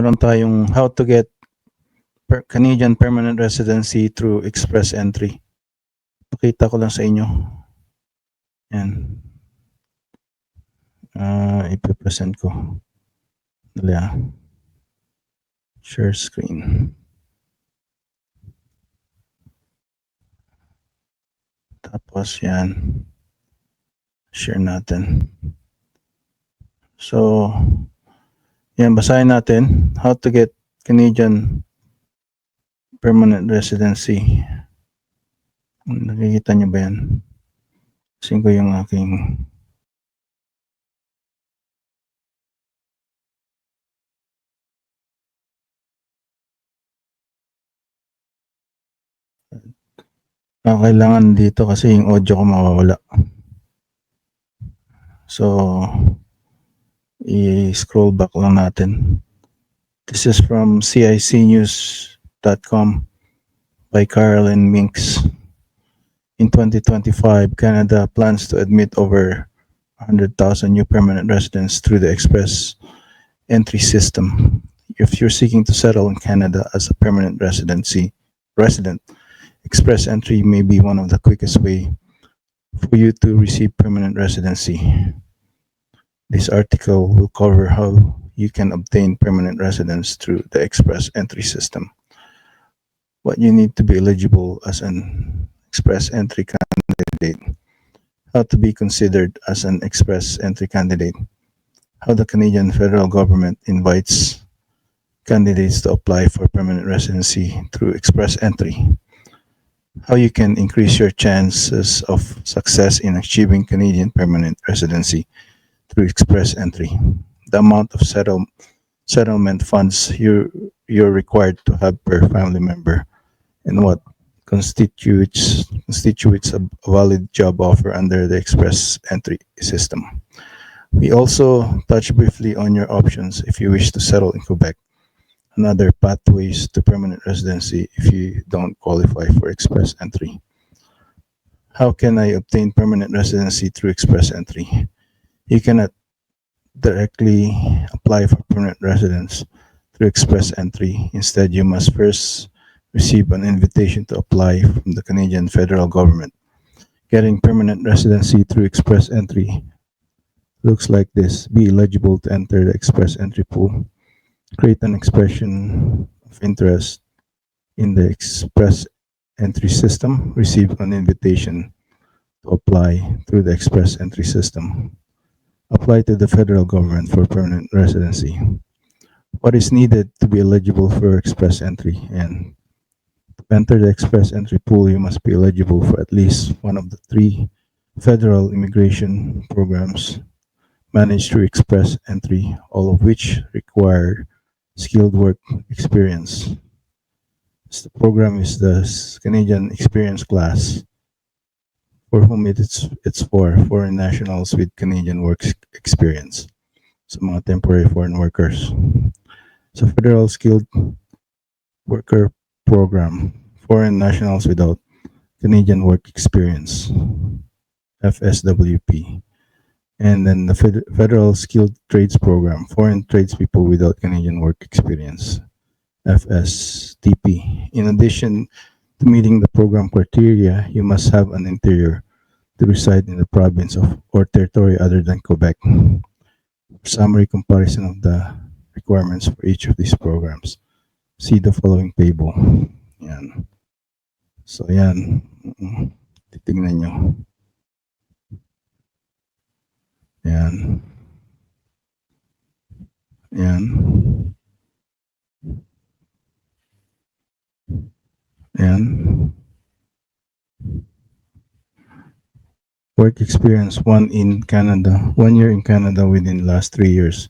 meron tayong how to get Canadian permanent residency through express entry. Pakita ko lang sa inyo. Yan. Ipipresent ko. Dali share screen. Tapos yan. Share natin. So, yan, basahin natin. How to get Canadian permanent residency. Nakikita niyo ba yan? Kasi ko yung aking kailangan dito kasi yung audio ko mawawala. So, i-scroll back lang natin. This is from cicnews.com by Carolyn Minks. In 2025, Canada plans to admit over 100,000 new permanent residents through the express entry system. If you're seeking to settle in Canada as a permanent resident, express entry may be one of the quickest way for you to receive permanent residency. This article will cover how you can obtain permanent residence through the express entry system, what you need to be eligible as an express entry candidate, how to be considered as an express entry candidate, how the Canadian federal government invites candidates to apply for permanent residency through express entry, how you can increase your chances of success in achieving Canadian permanent residency through express entry, the amount of settlement funds you're required to have per family member, and what constitutes a valid job offer under the express entry system. We also touch briefly on your options if you wish to settle in Quebec, and other pathways to permanent residency if you don't qualify for express entry. How can I obtain permanent residency through express entry? You cannot directly apply for permanent residence through express entry. Instead, you must first receive an invitation to apply from the Canadian federal government. Getting permanent residency through express entry looks like this. Be eligible to enter the express entry pool. Create an expression of interest in the express entry system. Receive an invitation to apply through the express entry system. Apply to the federal government for permanent residency. What is needed to be eligible for express entry? And to enter the express entry pool, you must be eligible for at least one of the 3 federal immigration programs managed through express entry, all of which require skilled work experience. The program is the Canadian Experience Class, for whom it's for foreign nationals with Canadian work experience. So mga temporary foreign workers. So Federal Skilled Worker Program, foreign nationals without Canadian work experience, FSWP. And then the Federal Skilled Trades Program, foreign tradespeople without Canadian work experience, FSTP. In addition to meeting the program criteria, you must have an interior to reside in the province or territory other than Quebec. Summary comparison of the requirements for each of these programs. See the following table. Yan. So yan. Titignan nyo. Yan. Yan. Yan. Work experience, 1 in Canada, 1 year in Canada within the last 3 years.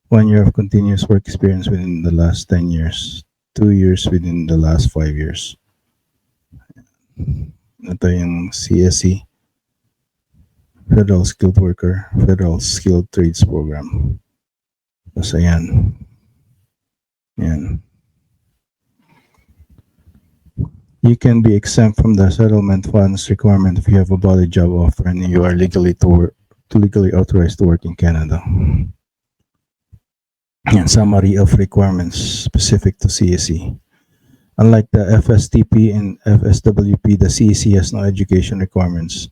1 year of continuous work experience within the last 10 years. 2 years within the last 5 years. Ito yung CSE, Federal Skilled Worker, Federal Skilled Trades Program. So yan. Yan. You can be exempt from the settlement funds requirement if you have a valid job offer and you are legally authorized to work in Canada. And summary of requirements specific to CSE. Unlike the FSTP and FSWP, the CEC has no education requirements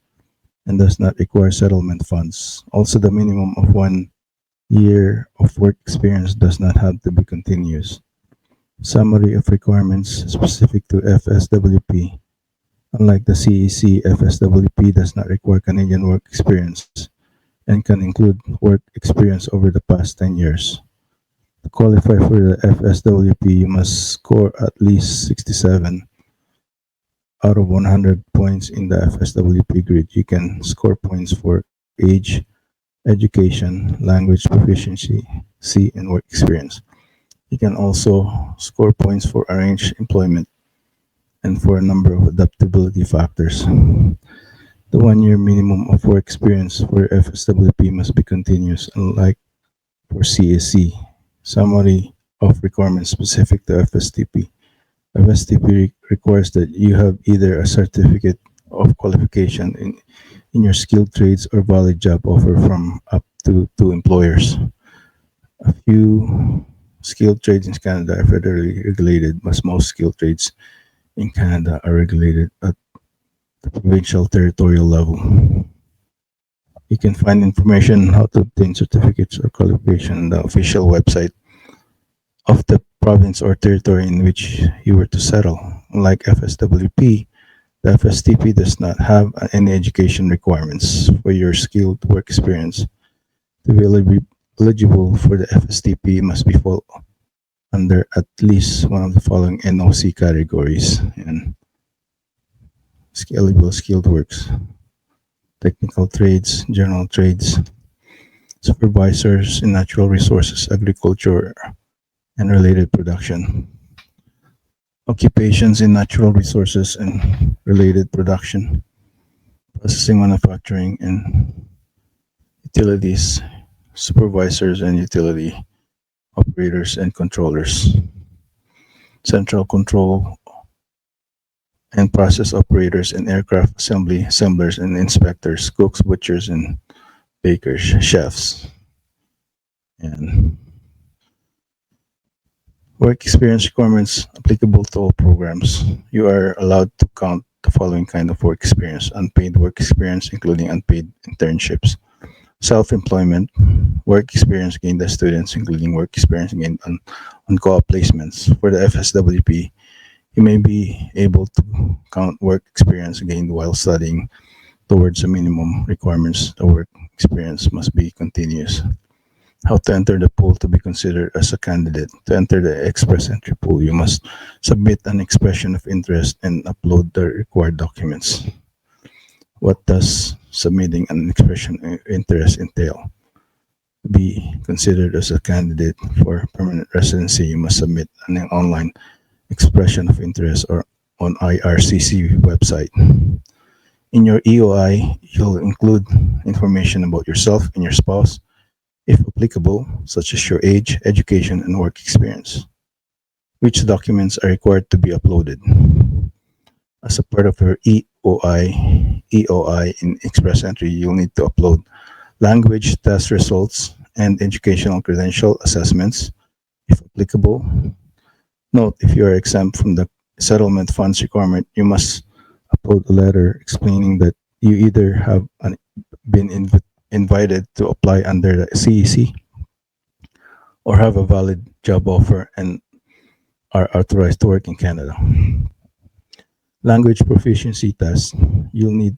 and does not require settlement funds. Also, the minimum of 1 year of work experience does not have to be continuous. Summary of requirements specific to FSWP. Unlike the CEC, FSWP does not require Canadian work experience and can include work experience over the past 10 years. To qualify for the FSWP, you must score at least 67 out of 100 points in the FSWP grid. You can score points for age, education, language proficiency, C, and work experience. You can also score points for arranged employment and for a number of adaptability factors. The 1 year minimum of work experience for FSWP must be continuous, unlike for CSC. Summary of requirements specific to FSTP. FSTP requires that you have either a certificate of qualification in your skilled trades or valid job offer from up to two employers. A few skilled trades in Canada are federally regulated, but most skilled trades in Canada are regulated at the provincial territorial level. You can find information on how to obtain certificates or qualification on the official website of the province or territory in which you were to settle. Unlike FSWP, the FSTP does not have any education requirements for your skilled work experience. To be eligible for the FSTP, must be fall under at least one of the following NOC categories and scalable skilled works: technical trades, general trades, supervisors in natural resources, agriculture, and related production, occupations in natural resources and related production, processing, manufacturing, and utilities, supervisors and utility operators and controllers, central control and process operators and aircraft assemblers and inspectors, cooks, butchers, and bakers, chefs, and work experience requirements applicable to all programs. You are allowed to count the following kind of work experience: unpaid work experience, including unpaid internships; self-employment, work experience gained as students, including work experience gained on co-op placements. For the FSWP, you may be able to count work experience gained while studying towards the minimum requirements. The work experience must be continuous. How to enter the pool to be considered as a candidate. To enter the express entry pool, you must submit an expression of interest and upload the required documents. What does submitting an expression of interest entail? To be considered as a candidate for permanent residency, you must submit an online expression of interest or on IRCC website. In your EOI, you'll include information about yourself and your spouse, if applicable, such as your age, education, and work experience. Which documents are required to be uploaded? As a part of your EOI in Express Entry, you'll need to upload language test results and educational credential assessments, if applicable. Note, if you are exempt from the settlement funds requirement, you must upload a letter explaining that you either have been invited to apply under the CEC or have a valid job offer and are authorized to work in Canada. Language proficiency test. You'll need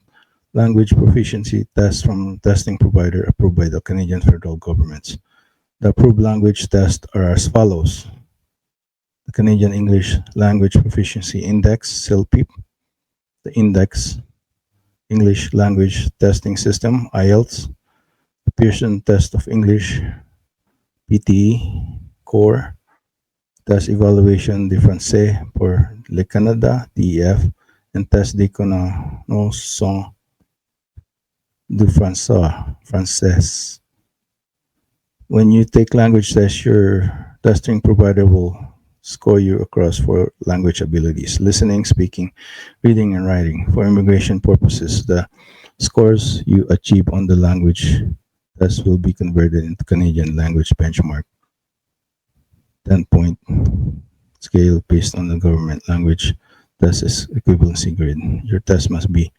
language proficiency tests from testing provider approved by the Canadian federal government. The approved language tests are as follows: the Canadian English Language Proficiency Index, CELPIP; the Index English Language Testing System, IELTS; the Pearson Test of English, PTE, Core; Test Evaluation de Français pour le Canada, TEF; and Test de connaissance du français. When you take language tests, your testing provider will score you across four language abilities: listening, speaking, reading, and writing. For immigration purposes, the scores you achieve on the language test will be converted into Canadian language benchmark 10-point scale based on the government language test is equivalency grade. Your test must be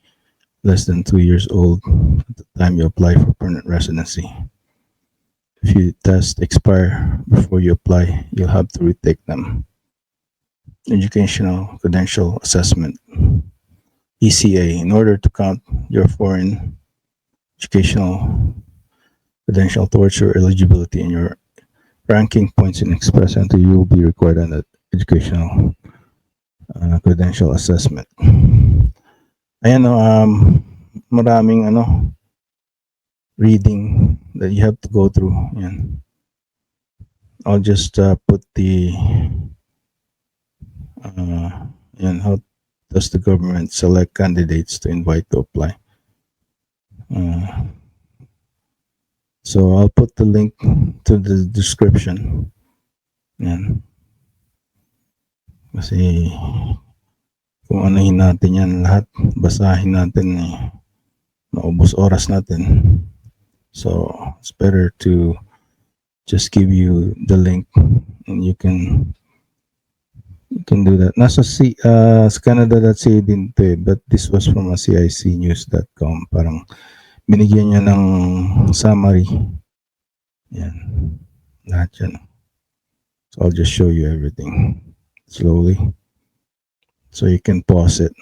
less than 2 years old at the time you apply for permanent residency. If your test expire before you apply, you'll have to retake them. Educational Credential Assessment, ECA. In order to count your foreign educational credential towards your eligibility and your ranking points in express entry, you will be required on that educational credential assessment. Ayan, maraming reading that you have to go through. Ayan. I'll just put the how does the government select candidates to invite to apply. So I'll put the link to the description. Yan. Kasi kung anuhin natin yan lahat, basahin natin, maubos oras natin. So it's better to just give you the link and you can do that. Nasa Canada.ca din to but this was from a CICnews.com. Parang binigyan niya ng summary. Yan. Lahat yan. So I'll just show you everything slowly. So you can pause it.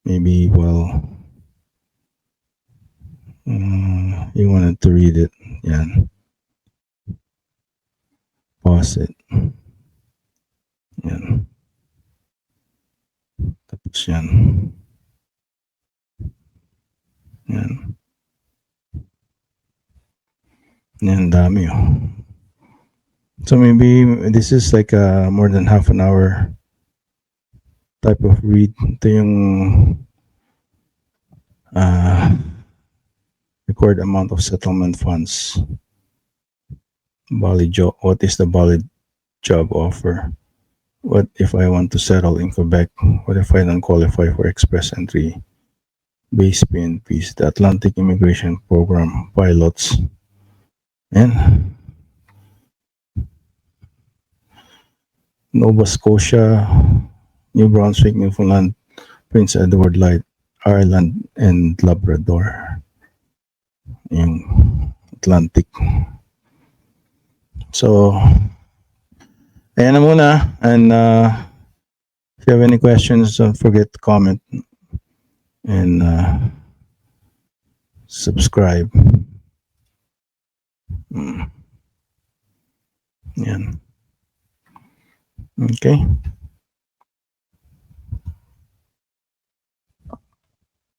Maybe while you wanted to read it. Yan. Pause it. Yan. Tapos yan. Yan. Yan, dami So maybe this is like a more than half an hour type of read. Ito yung record amount of settlement funds. What is the valid job offer? What if I want to settle in Quebec? What if I don't qualify for express entry? Base PNPs, the Atlantic Immigration Program pilots. And Nova Scotia, New Brunswick, Newfoundland, Prince Edward Island, and Labrador. Yung Atlantic. So, ayan na muna. And if you have any questions, don't forget to comment and subscribe. Yan. Okay.